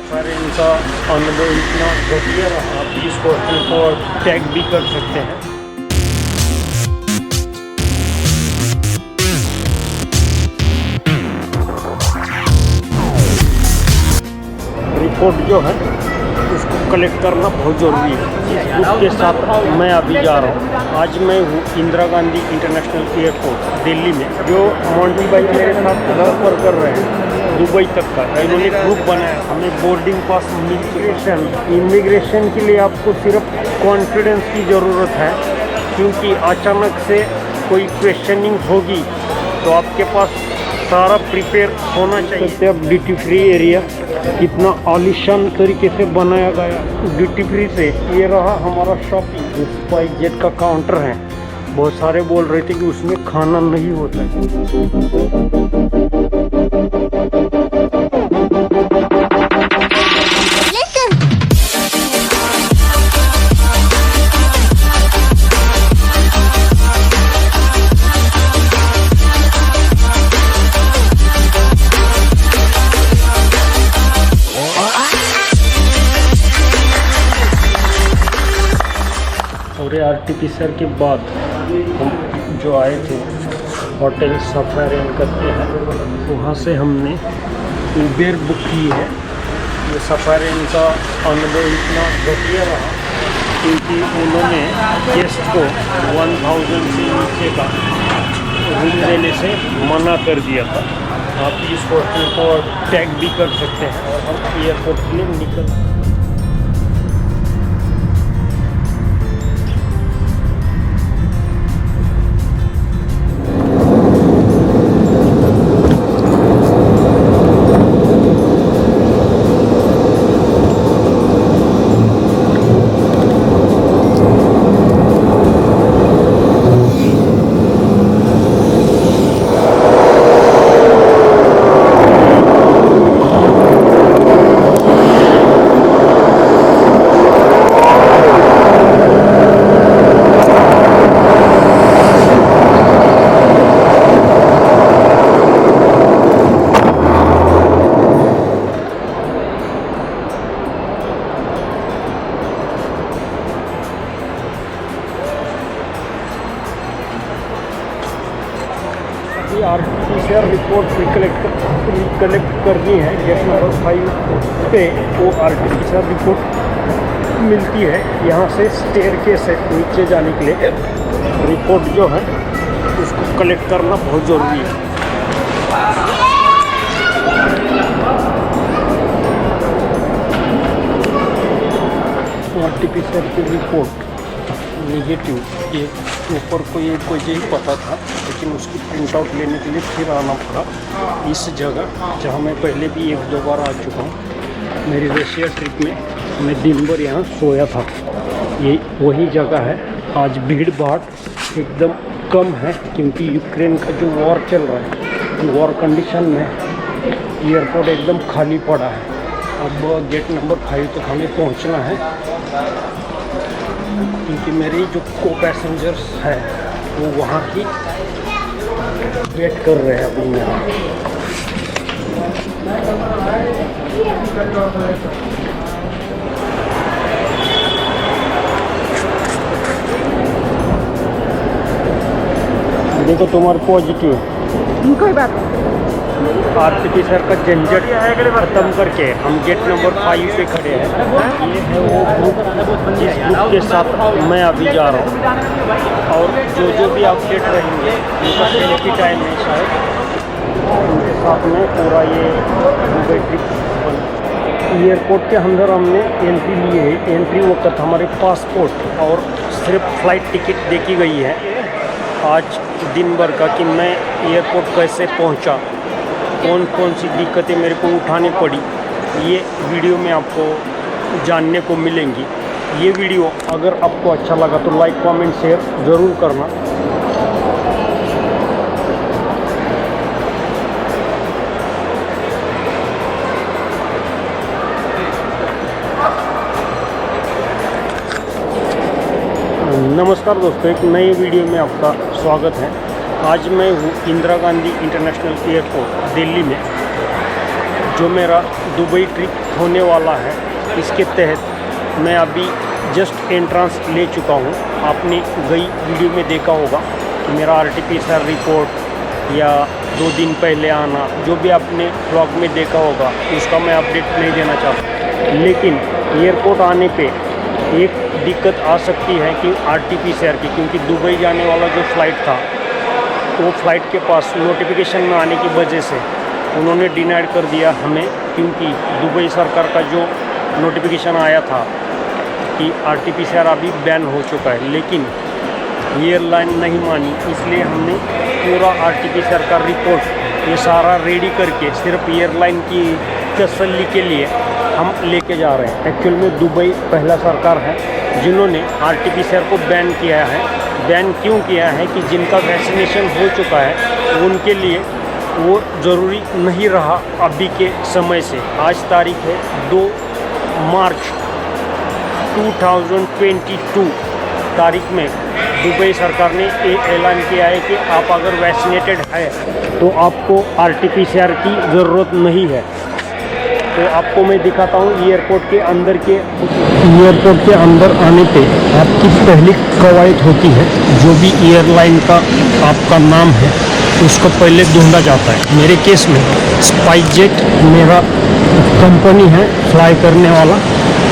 सफ़र इनका अनुभव इतना घटिया रहा, आप इस होटल को टैग भी कर सकते हैं। रिपोर्ट जो है उसको कलेक्ट करना बहुत ज़रूरी है। इस ग्रुप के साथ मैं अभी जा रहा हूँ। आज मैं हूँ इंदिरा गांधी इंटरनेशनल एयरपोर्ट दिल्ली में। जो मोंटी भाई मेरे साथ सफ़र कर रहे हैं दुबई तक का, इन्होंने ग्रुप बनाया। हमें बोर्डिंग पास इमिग्रेशन के लिए आपको सिर्फ कॉन्फिडेंस की ज़रूरत है, क्योंकि अचानक से कोई क्वेश्चनिंग होगी तो आपके पास सारा प्रिपेयर होना चाहिए। अब ड्यूटी फ्री एरिया कितना आलिशान तरीके से बनाया गया। ड्यूटी फ्री से ये रहा हमारा शॉपिंग। स्पाइस जेट का काउंटर है। बहुत सारे बोल रहे थे कि उसमें खाना नहीं होता है। और आरटीपीसीआर के बाद हम जो आए थे होटल सफारियन करते हैं, वहाँ से हमने उबेर बुक की है। ये सफारियन का अनुभव इतना घटिया रहा, क्योंकि उन्होंने गेस्ट को 1000 से नीचे का रूम देने से मना कर दिया था। आप इस होटल को टैग भी कर सकते हैं। और हम एयरपोर्ट के लिए निकल आरटीपीसीआर रिपोर्ट रिकलेक्ट करनी है। गेट नंबर 5 पे वो आरटीपीसीआर रिपोर्ट मिलती है। यहाँ से स्टेयरकेस है नीचे जाने के लिए। रिपोर्ट जो है उसको कलेक्ट करना बहुत ज़रूरी है। आरटीपीसीआर की रिपोर्ट नेगेटिव, ये ऊपर को ये कोई ही पता था, लेकिन उसकी प्रिंट आउट लेने के लिए फिर आना पड़ा इस जगह जहाँ मैं पहले भी 1-2 बार आ चुका हूँ। मेरी रशिया ट्रिप में मैं दिन भर यहाँ सोया था। ये वही जगह है। आज भीड़ भाड़ एकदम कम है, क्योंकि यूक्रेन का जो वॉर चल रहा है, वॉर कंडीशन में एयरपोर्ट एकदम खाली पड़ा है। अब गेट नंबर 5 तक हमें पहुँचना है, क्योंकि मेरी जो को पैसेंजर्स हैं वो वहाँ की वेट कर रहे हैं अभी मेरा। देखो तुम्हारा पॉजिटिव कोई बात नहीं। आरटीपीसीआर का झंझट ख़त्म करके हम गेट नंबर 5 पे खड़े हैं। ये है वो ग्रुप जिस ग्रुप के साथ मैं अभी जा रहा हूँ। और जो भी अपडेट रहेंगे उनका सेल्फी टाइम है शायद, उनके साथ में पूरा ये दुबई ट्रिप। एयरपोर्ट के अंदर हमने एंट्री ली है। एंट्री वक्त हमारे पासपोर्ट और सिर्फ फ़्लाइट टिकट देखी गई है आज दिन भर का, कि मैं एयरपोर्ट कैसे पहुँचा, कौन कौन सी दिक्कतें मेरे को उठानी पड़ी, ये वीडियो में आपको जानने को मिलेंगी। ये वीडियो अगर आपको अच्छा लगा तो लाइक कमेंट शेयर ज़रूर करना। नमस्कार दोस्तों, एक नई वीडियो में आपका स्वागत है। आज मैं हूँ इंदिरा गांधी इंटरनेशनल एयरपोर्ट दिल्ली में। जो मेरा दुबई ट्रिप होने वाला है, इसके तहत मैं अभी जस्ट एंट्रेंस ले चुका हूँ। आपने गई वीडियो में देखा होगा कि मेरा RT-PCR रिपोर्ट या 2 दिन पहले आना, जो भी आपने व्लॉग में देखा होगा, उसका मैं अपडेट नहीं देना चाहता। लेकिन एयरपोर्ट आने पे एक दिक्कत आ सकती है कि RT-PCR की, क्योंकि दुबई जाने वाला जो फ़्लाइट था, वो फ़्लाइट के पास नोटिफिकेशन में आने की वजह से उन्होंने डिनाइड कर दिया हमें, क्योंकि दुबई सरकार का जो नोटिफिकेशन आया था कि RT-PCR अभी बैन हो चुका है, लेकिन एयरलाइन नहीं मानी। इसलिए हमने पूरा RT-PCR का रिपोर्ट ये सारा रेडी करके सिर्फ एयरलाइन की तसल्ली के लिए हम लेके जा रहे हैं। एक्चुअल में दुबई पहला सरकार है जिन्होंने RT-PCR को बैन किया है। बैन क्यों किया है कि जिनका वैक्सीनेशन हो चुका है उनके लिए वो ज़रूरी नहीं रहा अभी के समय से। आज तारीख है 2 मार्च 2022 तारीख में दुबई सरकार ने ये ऐलान किया है कि आप अगर वैक्सीनेटेड है तो आपको RT-PCR की ज़रूरत नहीं है। तो आपको मैं दिखाता हूँ एयरपोर्ट के अंदर आने पे आपकी पहली कवायद होती है। जो भी एयरलाइन का आपका नाम है उसको पहले ढूंढा जाता है। मेरे केस में स्पाइसजेट मेरा कंपनी है फ्लाई करने वाला,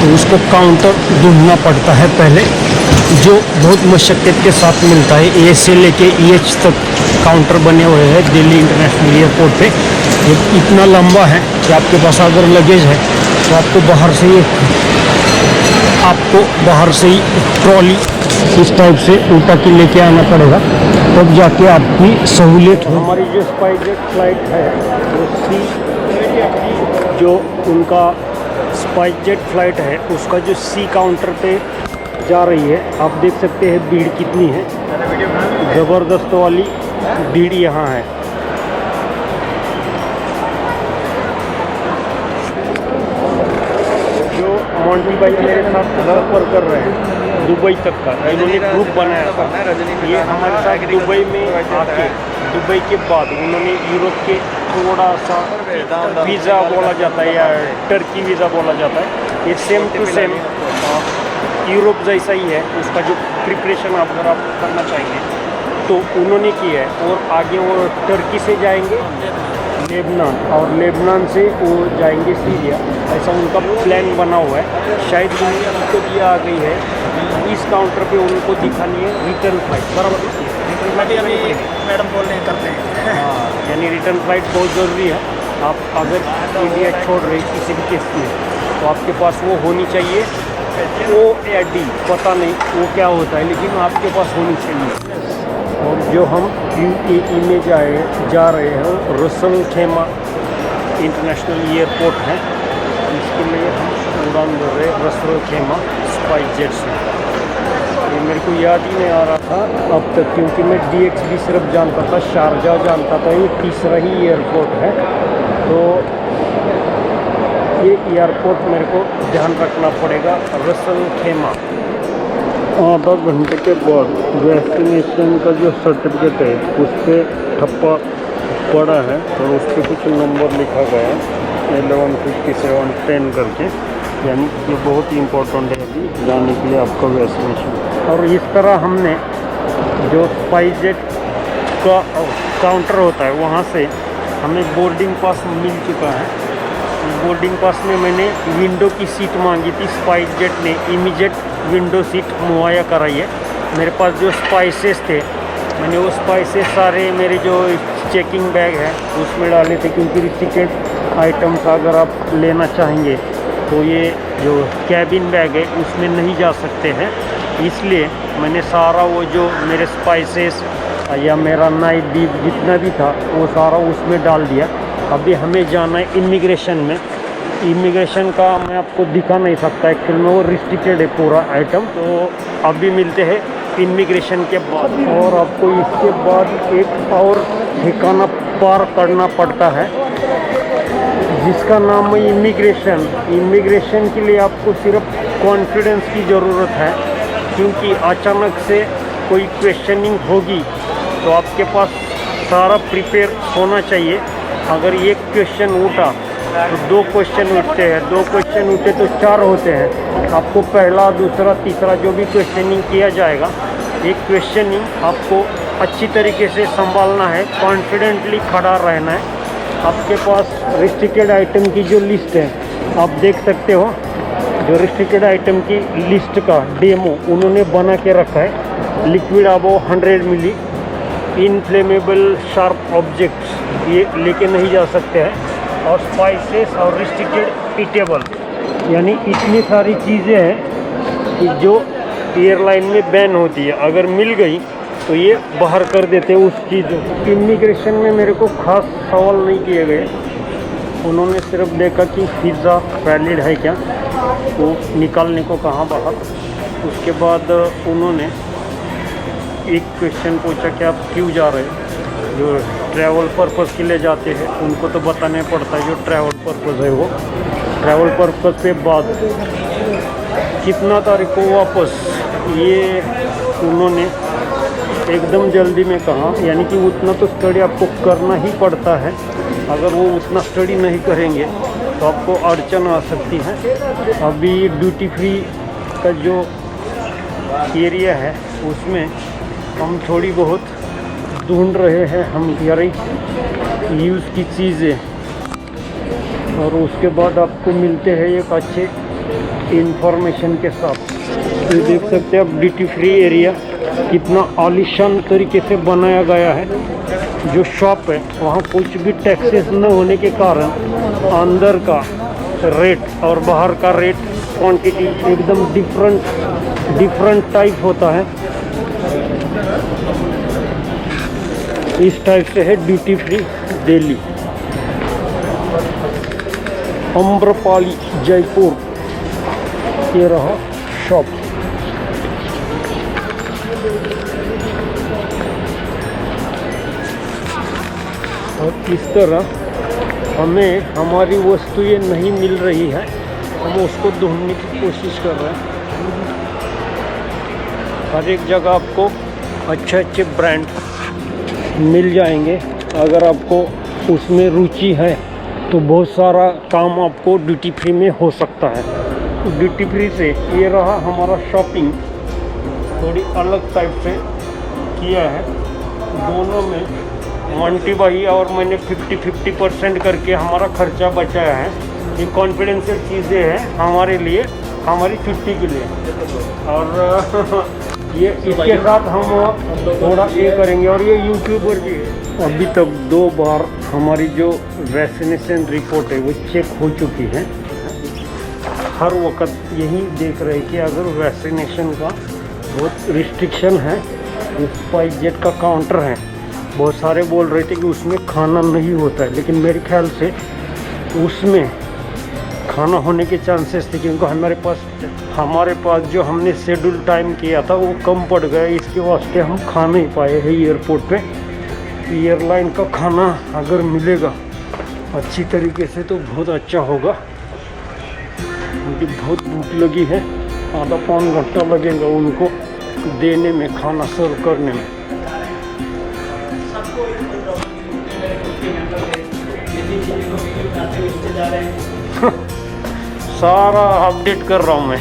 तो उसको काउंटर ढूंढना पड़ता है पहले, जो बहुत मशक्क़त के साथ मिलता है। A से लेके EH तक काउंटर बने हुए हैं दिल्ली इंटरनेशनल एयरपोर्ट पे। ये इतना लंबा है कि आपके पास अगर लगेज है तो आपको बाहर से ही ट्रॉली इस टाइप से उल्टा के लेके आना पड़ेगा, तब जाके आपकी सहूलियत हो। हमारी जो स्पाइसजेट फ्लाइट है वो जो उनका स्पाइसजेट फ्लाइट है उसका जो C काउंटर पे जा रही है। आप देख सकते हैं भीड़ कितनी है, ज़बरदस्त वाली भीड़ यहाँ है। जो मोंटी भाई मेरे साथ सफ़र कर रहे हैं दुबई तक का, इन्होंने ग्रुप बनाया था। ये हमारे साथ दुबई में आके, दुबई के बाद उन्होंने यूरोप के थोड़ा सा वीज़ा बोला जाता है या टर्की वीज़ा बोला जाता है, ये सेम टू सेम यूरोप जैसा ही है। उसका जो प्रिपरेशन अगर आप करना चाहेंगे तो उन्होंने किया है। और आगे वो टर्की से जाएंगे लेबनान, और लेबनान से वो जाएंगे सीरिया। ऐसा उनका प्लान बना हुआ है। शायद उनको ये आ गई है इस काउंटर पे उनको दिखानी है रिटर्न फ्लाइट। बराबर रिटर्न फ्लाइट अभी मैडम बोल रहे करते हैं। हाँ, यानी रिटर्न फ्लाइट बहुत ज़रूरी है। आप अगर इंडिया छोड़ रहे किसी भी केस में तो आपके पास वो होनी चाहिए। O या D पता नहीं वो क्या होता है, लेकिन आपके पास होनी चाहिए। और जो हम UAE में जा रहे हैं रसल खेमा इंटरनेशनल एयरपोर्ट है, इसके लिए हम उड़ान भर रहे हैं रसल खेमा स्पाइसजेट से। ये मेरे को याद ही नहीं आ रहा था अब तक, क्योंकि मैं DXB सिर्फ जानता था, शारजा जानता था। ये तीसरा ही एयरपोर्ट है, तो ये एयरपोर्ट मेरे को ध्यान रखना पड़ेगा। रसल खेमा आधा घंटे के बाद वैक्सीनेशन का जो सर्टिफिकेट है उस पर ठप्पा पड़ा है और उस पर कुछ नंबर लिखा गया है 11, 57, 10 करके, यानी ये बहुत ही इम्पोर्टेंट है अभी जाने के लिए आपका वैक्सीनेशन। और इस तरह हमने जो स्पाइसजेट का काउंटर होता है वहाँ से हमें बोर्डिंग पास मिल चुका है। बोर्डिंग पास में मैंने विंडो की सीट मांगी थी, स्पाइसजेट ने इमीडिएट विंडो सीट मुहैया कराई है। मेरे पास जो स्पाइसेस थे मैंने वो स्पाइसेस सारे मेरे जो चेकिंग बैग है उसमें डाले थे, क्योंकि रिस्ट्रिक्टेड आइटम्स अगर आप लेना चाहेंगे तो ये जो कैबिन बैग है उसमें नहीं जा सकते हैं। इसलिए मैंने सारा वो जो मेरे स्पाइसेस या मेरा नाइफ भी जितना भी था वो सारा उसमें डाल दिया। अभी हमें जाना है इमिग्रेशन में। इमिग्रेशन का मैं आपको दिखा नहीं सकता, एक्चुअल में वो रिस्ट्रिक्टेड है पूरा आइटम। तो अभी मिलते हैं इमिग्रेशन के बाद। और आपको इसके बाद एक और ठिकाना पार करना पड़ता है जिसका नाम है इमिग्रेशन। इमिग्रेशन के लिए आपको सिर्फ कॉन्फिडेंस की ज़रूरत है, क्योंकि अचानक से कोई क्वेश्चनिंग होगी तो आपके पास सारा प्रिपेयर होना चाहिए। अगर ये क्वेश्चन उठा तो 2 क्वेश्चन उठते हैं, 2 क्वेश्चन उठे तो 4 होते हैं। आपको पहला, दूसरा, तीसरा जो भी क्वेश्चनिंग किया जाएगा, एक क्वेश्चनिंग आपको अच्छी तरीके से संभालना है, कॉन्फिडेंटली खड़ा रहना है। आपके पास रिस्ट्रिक्टेड आइटम की जो लिस्ट है आप देख सकते हो, जो रिस्ट्रिक्टेड आइटम की लिस्ट का डेमो उन्होंने बना के रखा है। लिक्विड अबव 100 मिली, इनफ्लेमेबल शार्प ऑब्जेक्ट्स ये लेके नहीं जा सकते हैं, और स्पाइसेस और रिस्ट्रिक्टेड ईटेबल, यानी इतनी सारी चीज़ें हैं कि जो एयरलाइन में बैन होती है, अगर मिल गई तो ये बाहर कर देते हैं उस चीज़ को। इमिग्रेशन में मेरे को खास सवाल नहीं किए गए, उन्होंने सिर्फ देखा कि वीज़ा वैलिड है क्या, वो निकालने को कहा बाहर। उसके बाद उन्होंने एक क्वेश्चन पूछा कि आप क्यों जा रहे हैं। जो ट्रैवल पर्पज़ के लिए जाते हैं उनको तो बताना पड़ता है, जो ट्रैवल पर्पज़ है वो ट्रैवल पर्पज़ के बाद कितना तारीख को वापस, ये उन्होंने एकदम जल्दी में कहा, यानी कि उतना तो स्टडी आपको करना ही पड़ता है। अगर वो उतना स्टडी नहीं करेंगे तो आपको अड़चन आ सकती है। अभी ड्यूटी फ्री का जो एरिया है उसमें हम थोड़ी बहुत ढूंढ रहे हैं हम यारी यूज़ की चीज़ें, और उसके बाद आपको मिलते हैं एक अच्छे इंफॉर्मेशन के साथ। ये देख सकते हैं आप ड्यूटी फ्री एरिया कितना आलीशान तरीके से बनाया गया है। जो शॉप है वहाँ कुछ भी टैक्सेस न होने के कारण अंदर का रेट और बाहर का रेट क्वांटिटी एकदम डिफरेंट टाइप होता है। इस टाइप से है ड्यूटी फ्री दिल्ली। अम्रपाली जयपुर, ये रहा शॉप। और इस तरह हमें हमारी वस्तुएं नहीं मिल रही है, हम उसको ढूंढने की कोशिश कर रहे हैं। हर एक जगह आपको अच्छे अच्छे ब्रांड मिल जाएंगे। अगर आपको उसमें रुचि है तो बहुत सारा काम आपको ड्यूटी फ्री में हो सकता है। ड्यूटी फ्री से ये रहा हमारा शॉपिंग, थोड़ी अलग टाइप से किया है। दोनों में मंटी भाई और मैंने 50-50% करके हमारा खर्चा बचाया है। ये कॉन्फिडेंशियल चीज़ें हैं हमारे लिए, हमारी छुट्टी के लिए। और ये इसके साथ हम थोड़ा ये करेंगे। और ये यूट्यूबर भी है। अभी तक 2 बार हमारी जो वैक्सीनेशन रिपोर्ट है वो चेक हो चुकी है। हर वक्त यही देख रहे कि अगर वैक्सीनेशन का बहुत रिस्ट्रिक्शन है। स्पाइस जेट का काउंटर है, बहुत सारे बोल रहे थे कि उसमें खाना नहीं होता है, लेकिन मेरे ख्याल से उसमें खाना होने के चांसेस थे, क्योंकि हमारे पास जो हमने शेड्यूल टाइम किया था वो कम पड़ गया। इसके वास्ते हम खा नहीं पाए हैं एयरपोर्ट पे। एयरलाइन का खाना अगर मिलेगा अच्छी तरीके से तो बहुत अच्छा होगा। मुझे बहुत भूख लगी है, आधा पौन घंटा लगेगा उनको देने में, खाना सर्व करने में। सारा अपडेट कर रहा हूँ मैं।